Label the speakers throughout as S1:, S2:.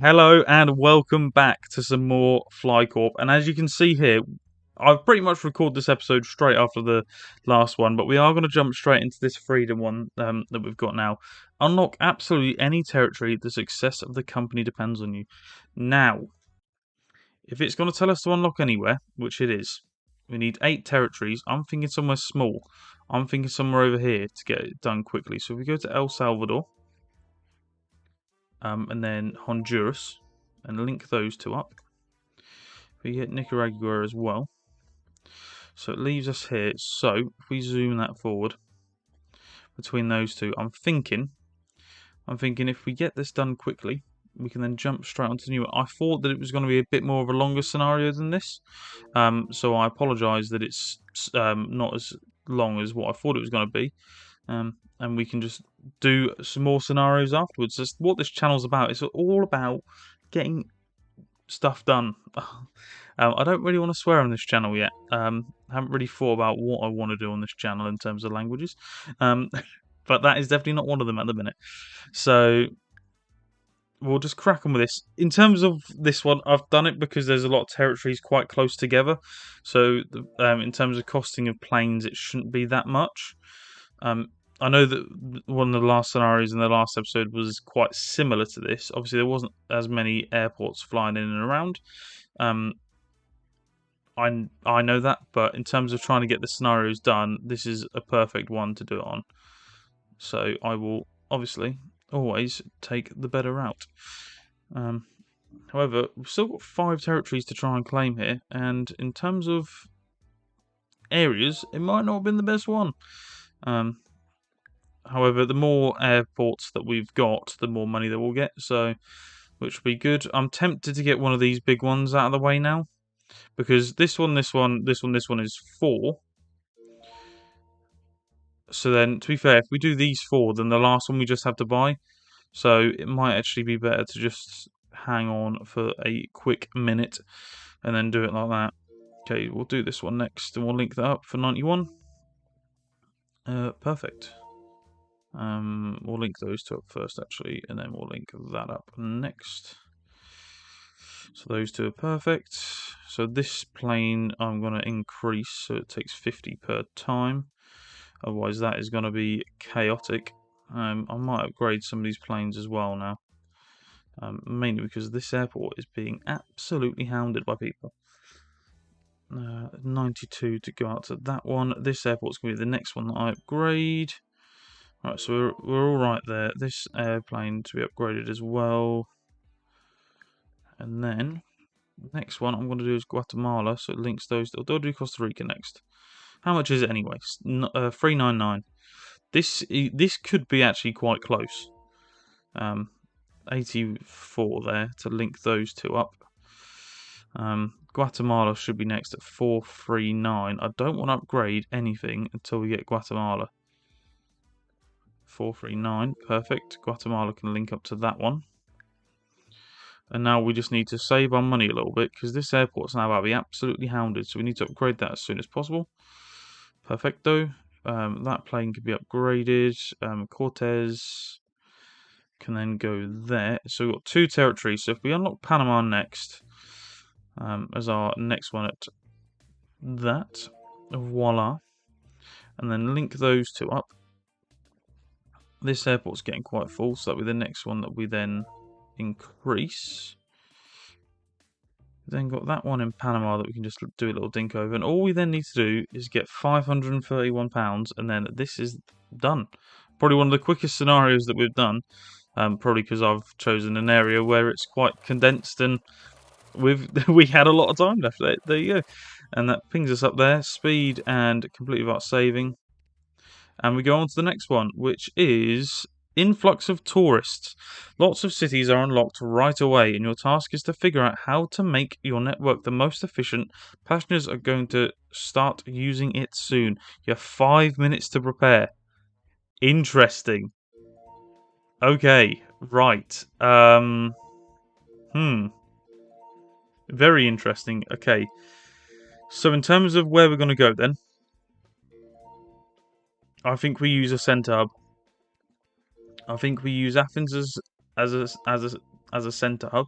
S1: Hello and welcome back to some more Fly Corp. And as you can see here, I've pretty much recorded this episode straight after the last one, but we are going to jump straight into this freedom one that we've got now. Unlock absolutely any territory. The success of the company depends on you. Now, if it's going to tell us to unlock anywhere, which it is, we need 8 territories. I'm thinking somewhere small. I'm thinking somewhere over here to get it done quickly. So if we go to El Salvador, and then Honduras, and link those two up. We get Nicaragua as well. So it leaves us here. So if we zoom that forward between those two, I'm thinking if we get this done quickly, we can then jump straight onto the new one. I thought that it was going to be a bit more of a longer scenario than this. So I apologise that it's not as long as what I thought it was going to be. And we can just do some more scenarios afterwards. That's what this channel's about. It's all about getting stuff done. I don't really want to swear on this channel yet. Haven't really thought about what I want to do on this channel in terms of languages. But that is definitely not one of them at the minute. So we'll just crack on with this. In terms of this one, I've done it because there's a lot of territories quite close together. So in terms of costing of planes, it shouldn't be that much. I know that one of the last scenarios in the last episode was quite similar to this. Obviously, there wasn't as many airports flying in and around. I know that, but in terms of trying to get the scenarios done, this is a perfect one to do it on. So I will obviously always take the better route. However, we've still got 5 territories to try and claim here, and in terms of areas, it might not have been the best one. However, the more airports that we've got, the more money that we'll get, so which will be good. I'm tempted to get one of these big ones out of the way now, because this one is 4. So then, to be fair, if we do these 4, then the last one we just have to buy. So it might actually be better to just hang on for a quick minute and then do it like that. Okay, we'll do this one next, and we'll link that up for 91. Perfect. We'll link those two up first, actually, and then we'll link that up next. So those two are perfect. So this plane I'm going to increase, so it takes 50 per time. Otherwise, that is going to be chaotic. I might upgrade some of these planes as well now. Mainly because this airport is being absolutely hounded by people. 92 to go out to that one. This airport's going to be the next one that I upgrade. Right, so we're all right there. This airplane to be upgraded as well. And then the next one I'm going to do is Guatemala, so it links those. I'll do Costa Rica next. How much is it anyway? 399. This could be actually quite close. 84 there to link those two up. Guatemala should be next at 439. I don't want to upgrade anything until we get Guatemala. 439, perfect. Guatemala can link up to that one. And now we just need to save our money a little bit, because this airport's now about to be absolutely hounded, so we need to upgrade that as soon as possible. Perfecto. That plane can be upgraded. Cortez can then go there. So we've got 2 territories. So if we unlock Panama next, as our next one at that, voila. And then link those two up. This airport's getting quite full, so that'll be the next one that we then increase. Then got that one in Panama that we can just do a little dink over, and all we then need to do is get £531, and then this is done. Probably one of the quickest scenarios that we've done, probably because I've chosen an area where it's quite condensed and we had a lot of time left. There you go, and that pings us up there, speed and completely without saving. And we go on to the next one, which is influx of tourists. Lots of cities are unlocked right away, and your task is to figure out how to make your network the most efficient. Passengers are going to start using it soon. You have 5 minutes to prepare. Interesting. Okay, right. Very interesting. Okay. So in terms of where we're going to go then, I think we use a centre hub. I think we use Athens as a as a centre hub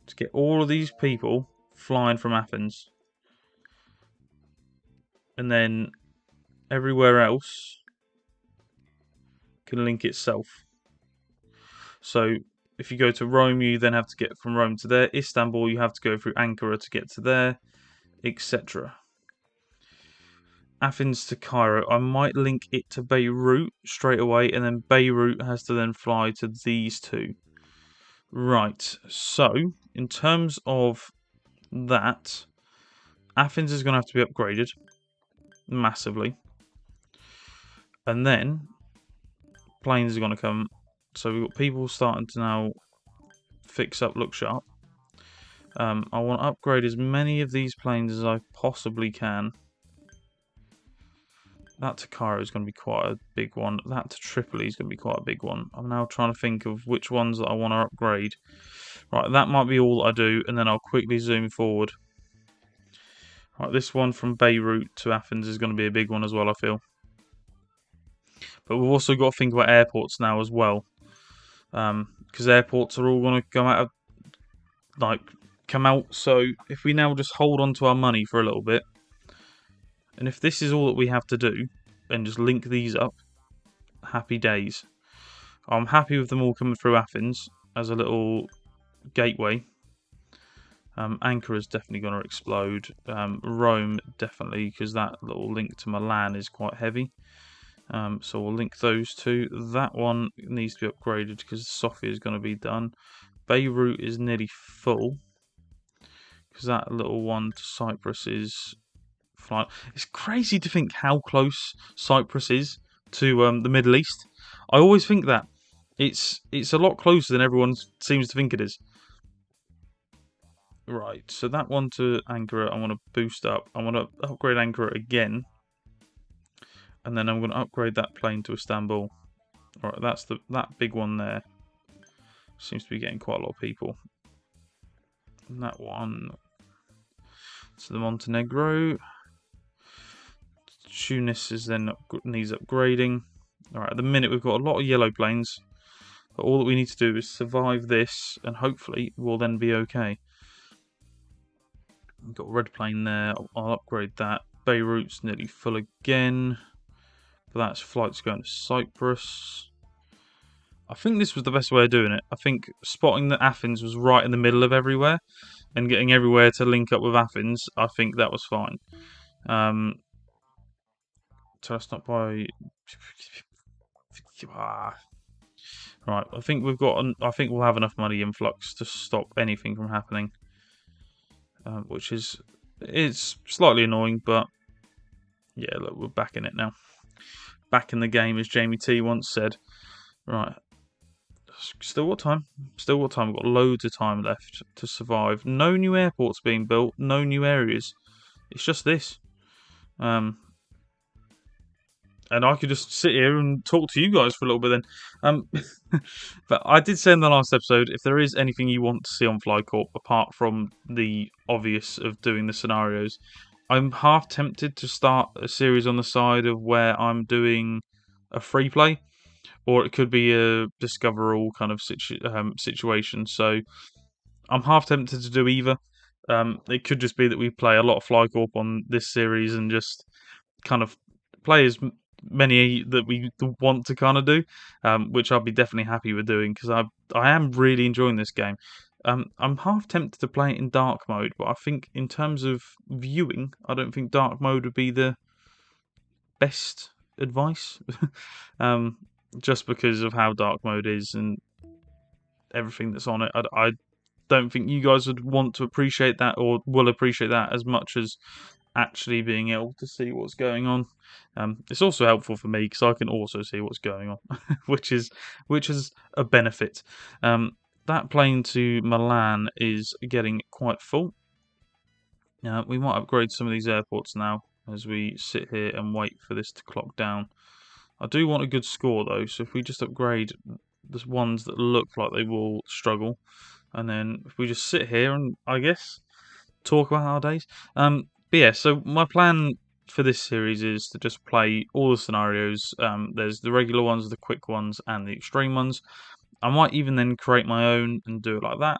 S1: to get all of these people flying from Athens. And then everywhere else can link itself. So if you go to Rome, you then have to get from Rome to there. Istanbul, you have to go through Ankara to get to there, etc. Athens to Cairo, I might link it to Beirut straight away, and then Beirut has to then fly to these two. Right, so in terms of that, Athens is going to have to be upgraded massively. And then planes are going to come. So we've got people starting to now fix up, look sharp. I want to upgrade as many of these planes as I possibly can. That to Cairo is going to be quite a big one. That to Tripoli is going to be quite a big one. I'm now trying to think of which ones that I want to upgrade. Right, that might be all I do, and then I'll quickly zoom forward. Right, this one from Beirut to Athens is going to be a big one as well, I feel. But we've also got to think about airports now as well. Because airports are all going to come out. So if we now just hold on to our money for a little bit, and if this is all that we have to do, and just link these up, happy days. I'm happy with them all coming through Athens as a little gateway. Ankara is definitely going to explode. Rome, definitely, because that little link to Milan is quite heavy. So we'll link those two. That one needs to be upgraded because Sofia is going to be done. Beirut is nearly full because that little one to Cyprus is flying. It's crazy to think how close Cyprus is to the Middle East. I always think that it's a lot closer than everyone seems to think it is. Right, so that one to Ankara, I want to boost up. I want to upgrade Ankara again, and then I'm going to upgrade that plane to Istanbul. All right, that's that big one there. Seems to be getting quite a lot of people. And that one to the Montenegro. Tunis is then needs upgrading. All right, at the minute we've got a lot of yellow planes, but all that we need to do is survive this, and hopefully we'll then be okay. We've got a red plane there. I'll upgrade that. Beirut's nearly full again, but that's flights going to Cyprus. I think this was the best way of doing it. I think spotting that Athens was right in the middle of everywhere and getting everywhere to link up with Athens, I think that was fine. So let's not buy. Right, I think we've got. I think we'll have enough money influx to stop anything from happening, which is it's slightly annoying, but yeah, look, we're back in it now. Back in the game, as Jamie T once said. Right, still got time. Still got time. We've got loads of time left to survive. No new airports being built. No new areas. It's just this. And I could just sit here and talk to you guys for a little bit then. But I did say in the last episode, if there is anything you want to see on FlyCorp, apart from the obvious of doing the scenarios, I'm half tempted to start a series on the side of where I'm doing a free play, or it could be a discover all kind of situation. So I'm half tempted to do either. It could just be that we play a lot of FlyCorp on this series and just kind of play as many that we want to kind of do, which I'll be definitely happy with doing because I am really enjoying this game. I'm half tempted to play it in dark mode, but I think in terms of viewing, I don't think dark mode would be the best advice, just because of how dark mode is and everything that's on it. I don't think you guys would want to appreciate that or will appreciate that as much as actually being able to see what's going on. It's also helpful for me because I can also see what's going on, which is a benefit. That plane to Milan is getting quite full. We might upgrade some of these airports now as we sit here and wait for this to clock down. I do want a good score though, so if we just upgrade the ones that look like they will struggle, and then if we just sit here and I guess talk about our days. But yeah, so my plan for this series is to just play all the scenarios. There's the regular ones, the quick ones, and the extreme ones. I might even then create my own and do it like that.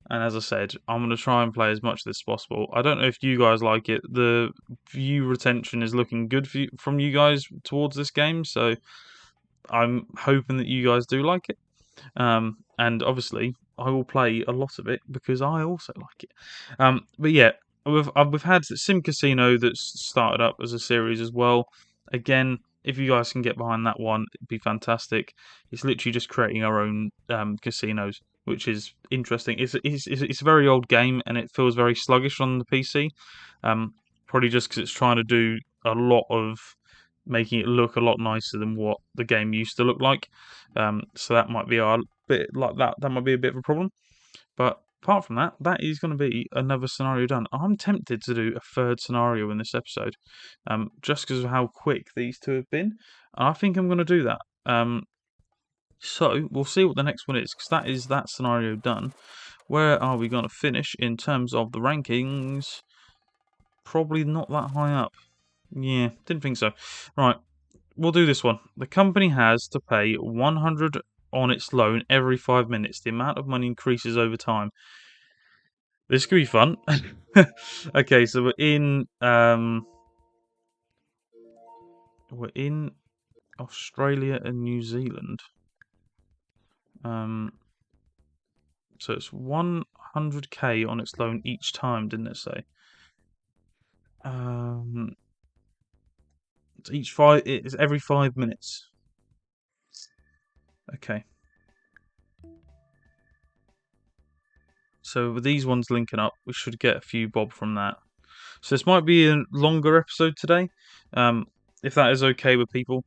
S1: And as I said, I'm going to try and play as much of this as possible. I don't know if you guys like it. The view retention is looking good from you guys towards this game, so I'm hoping that you guys do like it. And obviously, I will play a lot of it because I also like it. But yeah, we've had Sim Casino that's started up as a series as well. Again, if you guys can get behind that one, it'd be fantastic. It's literally just creating our own casinos, which is interesting. It's a very old game and it feels very sluggish on the PC. Probably just because it's trying to do a lot of making it look a lot nicer than what the game used to look like. So that might be a bit like that. That might be a bit of a problem. But apart from that, that is going to be another scenario done. I'm tempted to do a third scenario in this episode, just because of how quick these two have been. And I think I'm going to do that. So we'll see what the next one is, because that is that scenario done. Where are we going to finish in terms of the rankings? Probably not that high up. Yeah, didn't think so. Right, we'll do this one. The company has to pay 100 on its loan every 5 minutes. The amount of money increases over time. This could be fun. Okay, so we're in Australia and New Zealand. So it's 100k on its loan each time, didn't it say? It's every 5 minutes. Okay. So with these ones linking up, we should get a few bob from that. So this might be a longer episode today, if that is okay with people.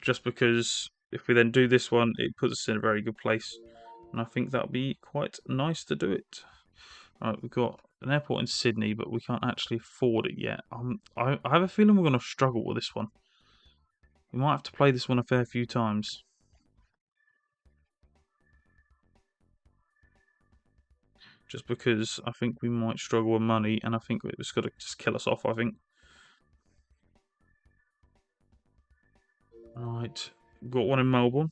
S1: Just because if we then do this one, it puts us in a very good place. And I think that'll be quite nice to do it. Alright, we've got an airport in Sydney, but we can't actually afford it yet. I have a feeling we're going to struggle with this one. We might have to play this one a fair few times. Just because I think we might struggle with money, and I think it's got to just kill us off, I think. Right, got one in Melbourne.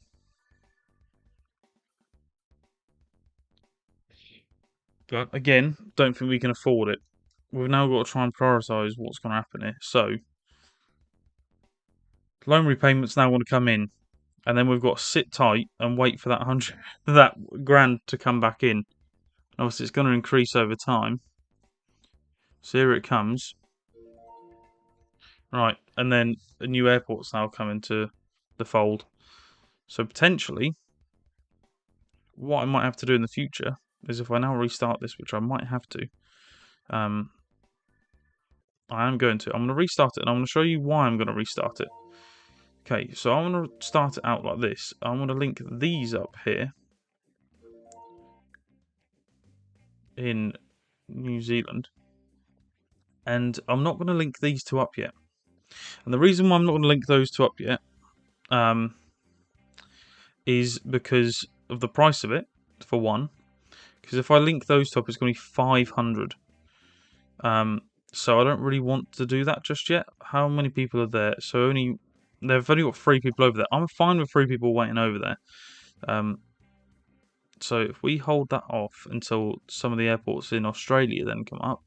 S1: But again, don't think we can afford it. We've now got to try and prioritise what's going to happen here. So, loan repayments now want to come in, and then we've got to sit tight and wait for that grand to come back in. Obviously, it's going to increase over time. So here it comes. Right, and then a new airport's now coming to the fold. So potentially, what I might have to do in the future is if I now restart this, which I might have to, I am going to. I'm going to restart it, and I'm going to show you why I'm going to restart it. Okay, so I'm going to start it out like this. I'm going to link these up here in New Zealand. And I'm not going to link these two up yet. And the reason why I'm not going to link those two up yet is because of the price of it, for one. Because if I link those two up, it's going to be 500. So I don't really want to do that just yet. How many people are there? So they've only got 3 people over there. I'm fine with 3 people waiting over there. So if we hold that off until some of the airports in Australia then come up,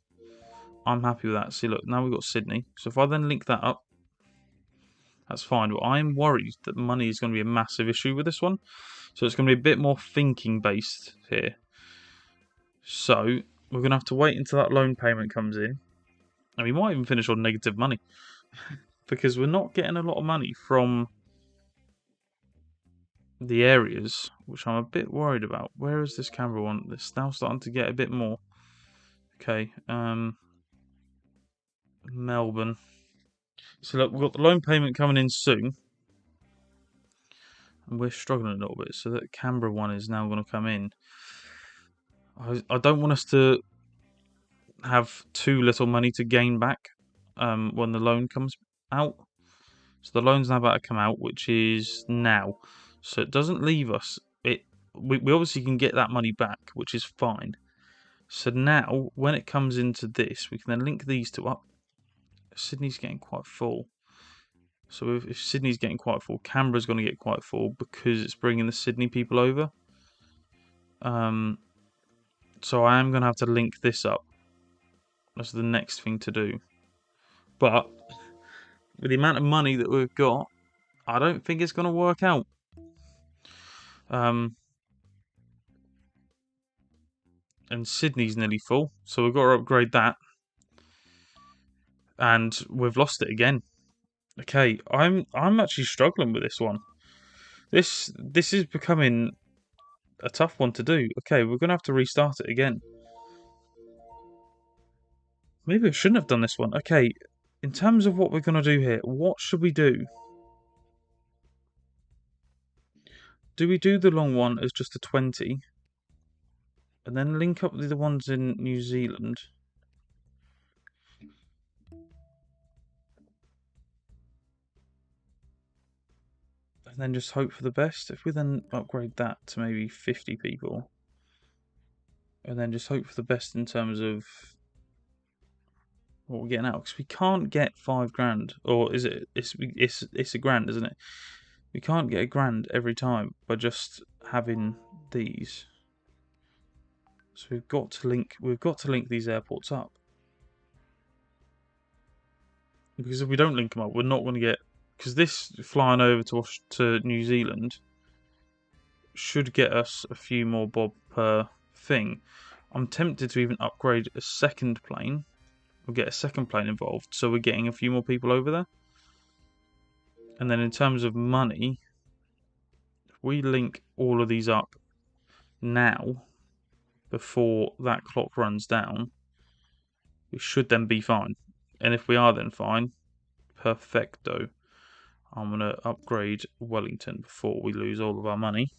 S1: I'm happy with that. See, look, now we've got Sydney. So if I then link that up, that's fine. But I'm worried that money is going to be a massive issue with this one. So it's going to be a bit more thinking based here. So we're going to have to wait until that loan payment comes in. And we might even finish on negative money. Because we're not getting a lot of money from the areas, which I'm a bit worried about. Where is this Canberra one? It's now starting to get a bit more. Okay, Melbourne. So look, we've got the loan payment coming in soon. And we're struggling a little bit. So that Canberra one is now going to come in. I don't want us to have too little money to gain back when the loan comes out. So the loan's now about to come out, which is now. So it doesn't leave us. We obviously can get that money back, which is fine. So now, when it comes into this, we can then link these two up. Sydney's getting quite full. So if Sydney's getting quite full, Canberra's going to get quite full because it's bringing the Sydney people over. So I am going to have to link this up. That's the next thing to do. But with the amount of money that we've got, I don't think it's going to work out. And Sydney's nearly full, so we've got to upgrade that. And we've lost it again. Okay, I'm actually struggling with this one. This is becoming a tough one to do. Okay, we're gonna have to restart it again. Maybe I shouldn't have done this one. Okay, in terms of what we're gonna do here, what should we do? Do we do the long one as just a 20? And then link up with the ones in New Zealand? And then just hope for the best? If we then upgrade that to maybe 50 people, and then just hope for the best in terms of what we're getting out, because we can't get £5,000, or is it? It's a grand, isn't it? We can't get a grand every time by just having these. So we've got to link these airports up, because if we don't link them up, we're not going to get. Because this flying over to New Zealand should get us a few more bob per thing. I'm tempted to even upgrade a second plane. We'll get a second plane involved, so we're getting a few more people over there. And then in terms of money, if we link all of these up now, before that clock runs down, we should then be fine. And if we are then fine, perfecto. I'm going to upgrade Wellington before we lose all of our money.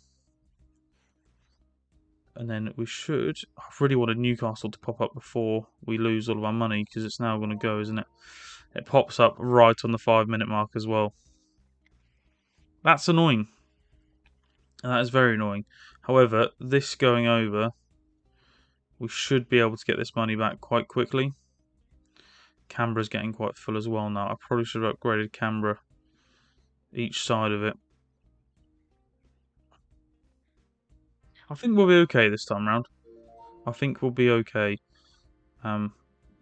S1: And then we should... I really wanted Newcastle to pop up before we lose all of our money, because it's now going to go, isn't it? It pops up right on the 5-minute mark as well. That's annoying. And that is very annoying. However, this going over, we should be able to get this money back quite quickly. Canberra's getting quite full as well now. I probably should have upgraded Canberra each side of it. I think we'll be okay this time round. I think we'll be okay.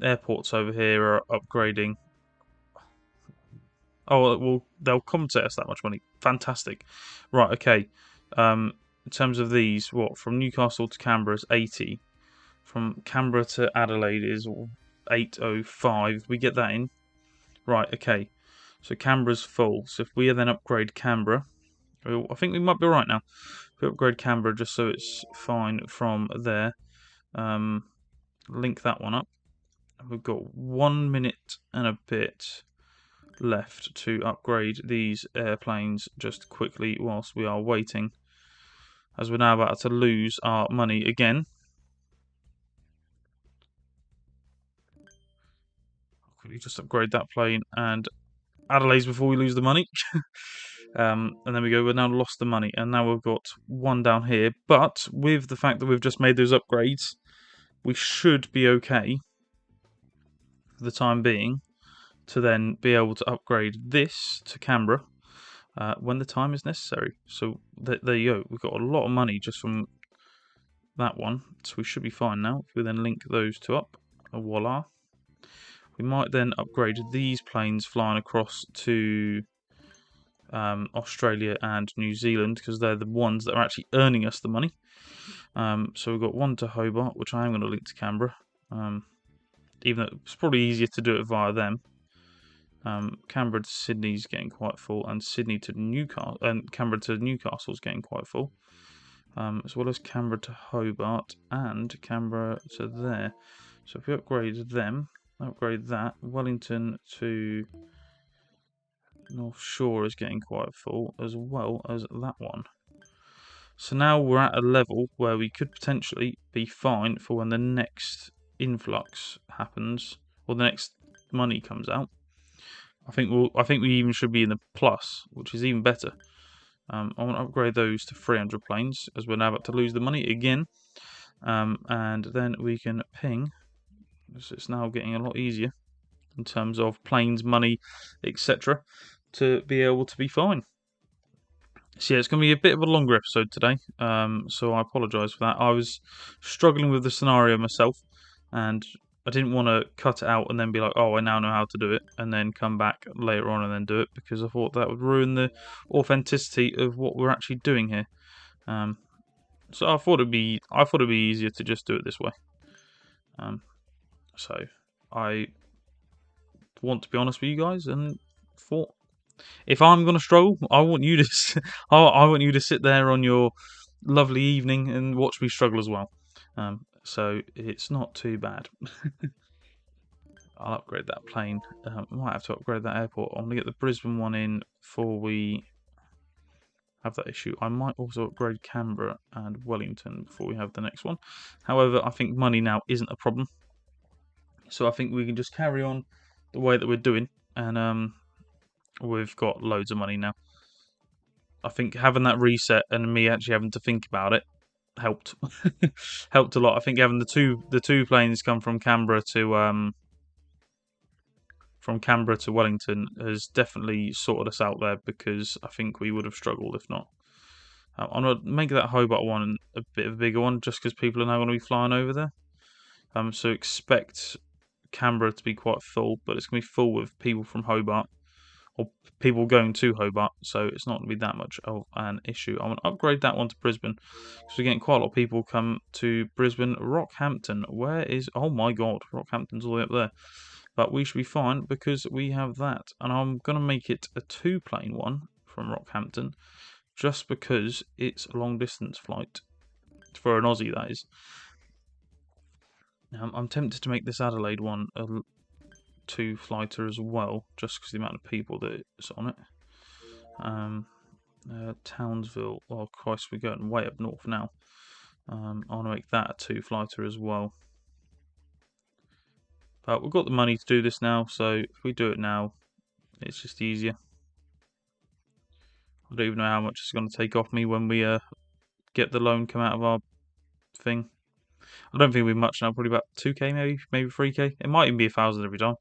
S1: Airports over here are upgrading. Oh, well, they'll compensate us that much money. Fantastic. Right, okay. In terms of these, what, from Newcastle to Canberra is 80. From Canberra to Adelaide is 805. We get that in. Right, okay. So Canberra's full. So if we then upgrade Canberra, I think we might be right now. If we upgrade Canberra just so it's fine from there, link that one up. We've got 1 minute and a bit left to upgrade these airplanes just quickly whilst we are waiting, as we're now about to lose our money again. I'll quickly just upgrade that plane and Adelaide's before we lose the money. And then we go, we've now lost the money, and now we've got one down here. But with the fact that we've just made those upgrades, we should be okay for the time being to then be able to upgrade this to Canberra when the time is necessary. So there you go. We've got a lot of money just from that one, so we should be fine now. If we then link those two up, voila. We might then upgrade these planes flying across to Australia and New Zealand, because they're the ones that are actually earning us the money. So we've got one to Hobart, which I am going to link to Canberra, even though it's probably easier to do it via them. Canberra to Sydney's getting quite full, and Sydney to Newcastle, and Canberra to Newcastle's getting quite full, as well as Canberra to Hobart and Canberra to there. So if we upgrade them, upgrade that, Wellington to North Shore is getting quite full, as well as that one. So now we're at a level where we could potentially be fine for when the next influx happens, or the next money comes out. I think we even should be in the plus, which is even better. I want to upgrade those to 300 planes, as we're now about to lose the money again. And then we can ping. So it's now getting a lot easier in terms of planes, money, etc. to be able to be fine. So yeah, it's going to be a bit of a longer episode today, so I apologise for that. I was struggling with the scenario myself, and I didn't want to cut it out and then be like, oh, I now know how to do it, and then come back later on and then do it, because I thought that would ruin the authenticity of what we're actually doing here. So I thought it'd be easier to just do it this way. So I want to be honest with you guys, and thought, if I'm gonna struggle, I want you to I want you to sit there on your lovely evening and watch me struggle as well. So it's not too bad. I'll upgrade that plane. Might have to upgrade that airport. I'm gonna get the Brisbane one in before we have that issue. I might also upgrade Canberra and Wellington before we have the next one. However, I think money now isn't a problem, so I think we can just carry on the way that we're doing, and we've got loads of money now. I think having that reset and me actually having to think about it helped. Helped a lot. I think having the two planes come from Canberra to Wellington has definitely sorted us out there, because I think we would have struggled if not. I'm gonna make that Hobart one a bit of a bigger one, just because people are now going to be flying over there. So expect Canberra to be quite full, but it's going to be full with people from Hobart, or people going to Hobart, so it's not going to be that much of an issue. I'm going to upgrade that one to Brisbane, because we're getting quite a lot of people come to Brisbane. Rockhampton, where is... oh my god, Rockhampton's all the way up there. But we should be fine, because we have that. And I'm going to make it a 2-plane one from Rockhampton, just because it's a long-distance flight. For an Aussie, that is. I'm tempted to make this Adelaide one a 2-flighter as well, just because the amount of people that is on it. Townsville. Oh Christ, we're going way up north now. I want to make that a 2-flighter as well. But we've got the money to do this now, so if we do it now, it's just easier. I don't even know how much it's going to take off me when we get the loan come out of our thing. I don't think it'll be much now, probably about 2k, maybe 3k. It might even be 1,000 every time.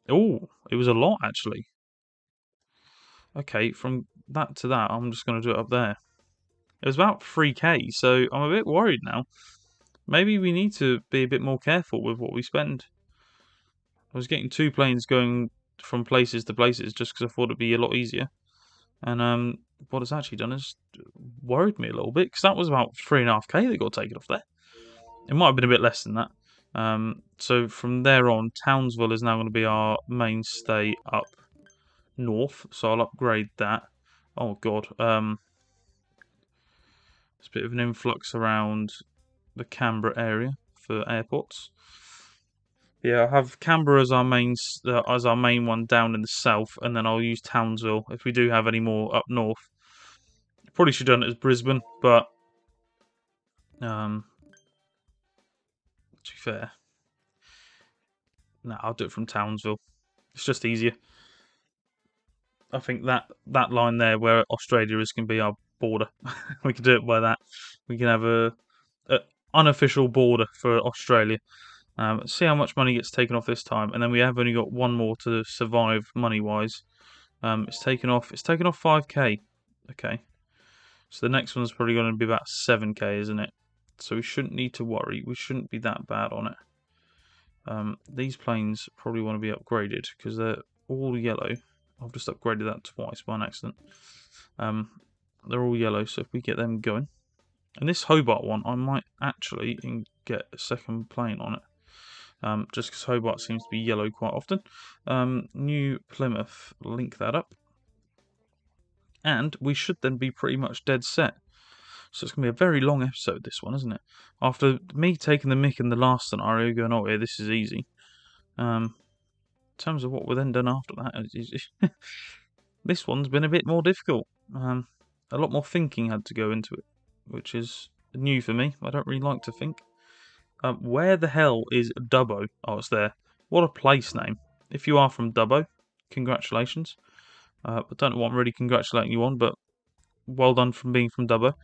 S1: Oh, it was a lot actually. Okay, from that to that, I'm just going to do it up there. It was about 3k, so I'm a bit worried now. Maybe we need to be a bit more careful with what we spend. I was getting 2 planes going from places to places just because I thought it'd be a lot easier. And what it's actually done is worried me a little bit, because that was about 3.5k that got taken off there. It might have been a bit less than that. So from there on, Townsville is now going to be our mainstay up north. So I'll upgrade that. Oh god. There's a bit of an influx around the Canberra area for airports. Yeah, I'll have Canberra as our main one down in the south, and then I'll use Townsville if we do have any more up north. Probably should have done it as Brisbane, but to be fair, no, I'll do it from Townsville. It's just easier. I think that line there where Australia is can be our border. We can do it by that. We can have a unofficial border for Australia. See how much money gets taken off this time, and then we have only got one more to survive money-wise. It's taken off 5k. Okay, so the next one's probably going to be about 7k, isn't it? So we shouldn't need to worry. We shouldn't be that bad on it. These planes probably want to be upgraded because they're all yellow. I've just upgraded that twice by an accident. They're all yellow, so if we get them going. And this Hobart one, I might actually get a second plane on it. Just because Hobart seems to be yellow quite often. New Plymouth, link that up. And we should then be pretty much dead set. So it's going to be a very long episode, this one, isn't it? After me taking the mick in the last scenario, going, oh yeah, this is easy. In terms of what we've then done after that, this one's been a bit more difficult. A lot more thinking had to go into it, which is new for me. I don't really like to think. Where the hell is Dubbo? Oh, it's there. What a place name. If you are from Dubbo, congratulations. I don't know what I'm really congratulating you on, but well done from being from Dubbo.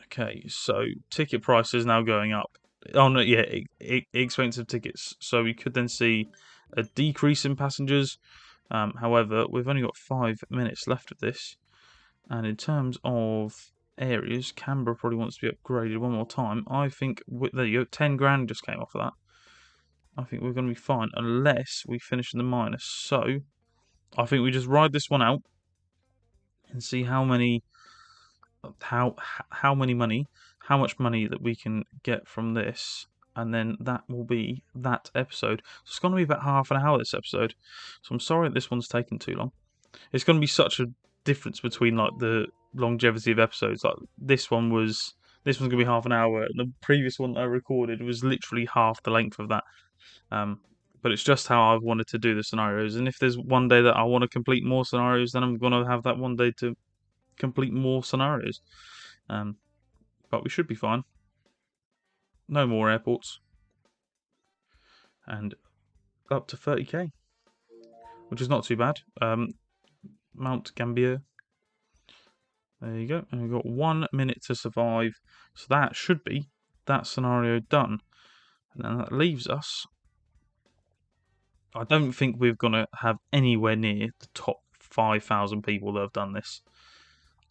S1: Okay, so ticket price is now going up. Oh no, yeah, expensive tickets. So we could then see a decrease in passengers. However, we've only got 5 minutes left of this, and in terms of areas, Canberra probably wants to be upgraded one more time. I think there you go, 10 grand just came off of that. I think we're going to be fine unless we finish in the minus. So I think we just ride this one out and see how much money that we can get from this, and then that will be that episode. So it's going to be about half an hour this episode. So I'm sorry that this one's taken too long. It's going to be such a difference between like the longevity of episodes. Like this one's going to be half an hour, and the previous one that I recorded was literally half the length of that. But it's just how I've wanted to do the scenarios. And if there's one day that I want to complete more scenarios, then I'm going to have that one day to complete more scenarios. But we should be fine. No more airports. And up to 30k, which is not too bad. Mount Gambier. There you go. And we've got 1 minute to survive. So that should be that scenario done. And then that leaves us. I don't think we're going to have anywhere near the top 5,000 people that have done this.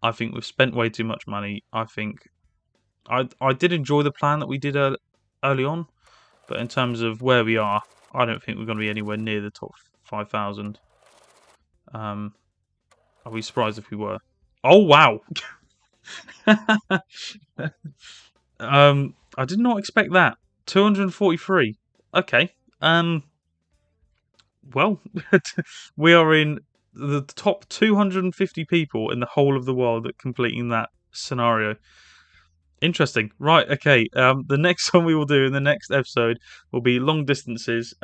S1: I think we've spent way too much money. I think I did enjoy the plan that we did early on, but in terms of where we are, I don't think we're going to be anywhere near the top 5,000. I'd be surprised if we were. Oh wow! I did not expect that. 243. Okay. Well, we are in the top 250 people in the whole of the world at completing that scenario. Interesting. Right, okay. The next one we will do in the next episode will be long distances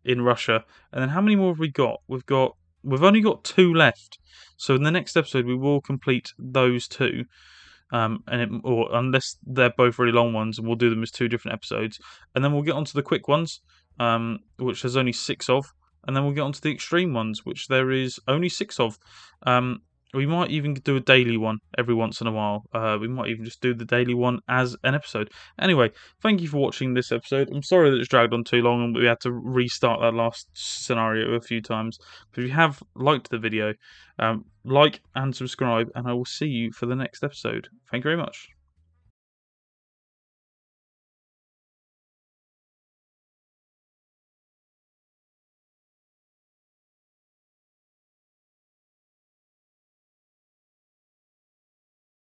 S1: in Russia. And then how many more have we got? We've only got 2 left. So in the next episode we will complete those 2. Or unless they're both really long ones, and we'll do them as 2 different episodes. And then we'll get onto the quick ones, which there's only 6 of. And then we'll get onto the extreme ones, which there is only 6 of. We might even do a daily one every once in a while. We might even just do the daily one as an episode. Anyway, thank you for watching this episode. I'm sorry that it's dragged on too long and we had to restart that last scenario a few times. But if you have liked the video, like and subscribe, and I will see you for the next episode. Thank you very much.